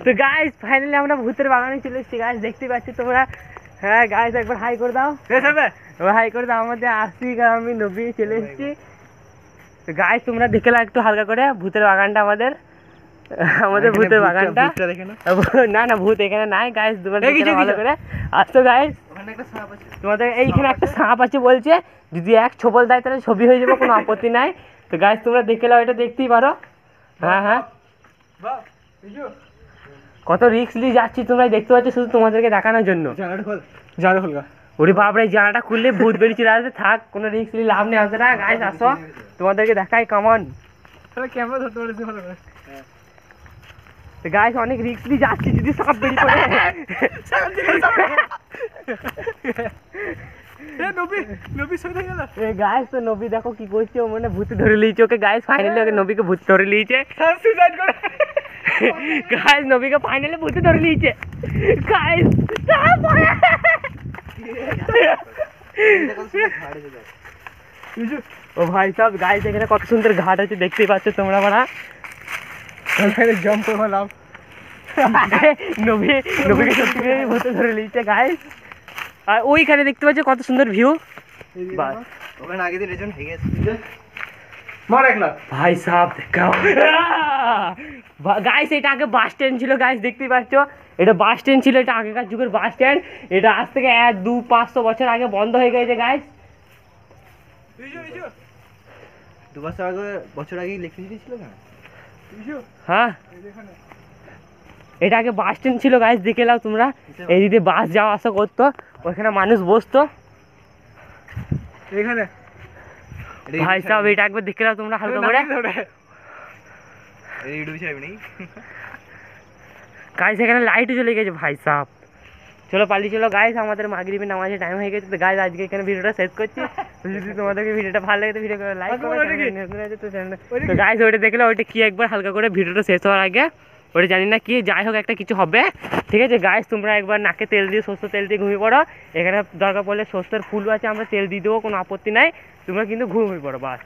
তো guys finally আমরা ভূতের বাগানে চলে এসেছি গাইস, দেখতে পাচ্ছি তোমরা। হ্যাঁ গাইস একবার হাই করে দাও, হাই করে দাও। আমাদের আশিক আর আমি নবী চলে এসেছি। তো গাইস তোমরা দেখে নাও একটু হালকা করে ভূতের বাগানটা, আমাদের ভূতের বাগানটা। না না ভূত এখানে নাই গাইস, তোমরা ভালো করে আসতো গাইস। তোমাদের এইখানে একটা সাপ আছে বলছে, যদি এক ছবল দেয় তাহলে ছবি হয়ে যাবে, কোনো আপত্তি নাই। তো গাইস তোমরা দেখে নাও, এটা দেখতেই পারো। হ্যাঁ হ্যাঁ কত রিস্ক নিয়ে যাচ্ছি তোমরা দেখতে পাচ্ছ, শুধু তোমাদেরকে দেখানোর জন্য। ওরে বাপরে, জানাটা খুললে ভূত বেরিয়ে চলে আসবে। থাক, কোনো রিস্ক নিয়ে লাভ নেই, আসবে না। গাইস আসো, তোমাদেরকে দেখাই কেমন। ক্যামেরা ধরতে পারছি ভালো করে। গাইস অনেক রিস্ক নিয়ে যাচ্ছি, যদি সাপ বেরিয়ে পড়ে। গাইস তো নবী দেখো কি করছে, ও মানে ভূতে ধরে লিয়েছে ওকে। গাইস ফাইনালি ওকে নবীকে ভূত ধরে লিয়েছে। গাইস নবীকে ফাইনালি ভূতে ধরে লিয়েছে। গাইস ও ভাই সব গাইস এখানে কত সুন্দর ঘাট আছে, দেখতেই পাচ্ছ তোমরা। মারা জাম্প করলাম, নবীকে সত্যি ভূতে ধরে লিয়েছে গাইস। আর ওইখানে দেখতে পাচ্ছ কত সুন্দর ভিউ। ভাই সাহেব দেখাও গাইস, এটা আগে বাস স্ট্যান্ড ছিল গাইস, দেখতেই পাচ্ছ। এটা বাস স্ট্যান্ড ছিল, এটা আগেকার যুগের বাস স্ট্যান্ড। এটা আজ থেকে 1-2-500 বছর আগে বন্ধ হয়ে গেছে গাইস। 2 বছর আগে ইলেকট্রিসিটি ছিল না। হ্যাঁ এটা আগে বাস স্ট্যান্ড ছিল গাইস, দেখে নাও তোমরা। এই দিকে বাস যাওয়া আসা করতো, ওখানে মানুষ বসতো এখানে। ভাই সাহেব এটা একবার দেখে নাও তোমরা হালকা করে। গাইস এখানে লাইটও চলে গেছে ভাই সাহেব। চলো পালিয়ে চলো গাইস, আমাদের মাগরিবের নামাজের টাইম হয়ে গেছে। তো গাইস আজকে এখানে ভিডিওটা শেষ করছি। যদি তোমাদেরকে ভিডিওটা ভালো লাগে তো ভিডিও করে লাইক করো। তো গাইস ওইটা দেখলে, ওইটা কি একবার হালকা করে ভিডিওটা শেষ হওয়ার আগে, ওটা জানি না কি, যাই হোক একটা কিছু হবে, ঠিক আছে গাইস। তোমরা একবার নাকে তেল দিয়ে, সরষের তেল দিয়ে ঘুমিয়ে পড়ো। এখানে দরকার পড়লে সরষের ফুলও আছে, আমরা তেল দিয়ে দেবো, কোনো আপত্তি নাই। তোমরা কিন্তু ঘুমিয়ে পড়ো বাস।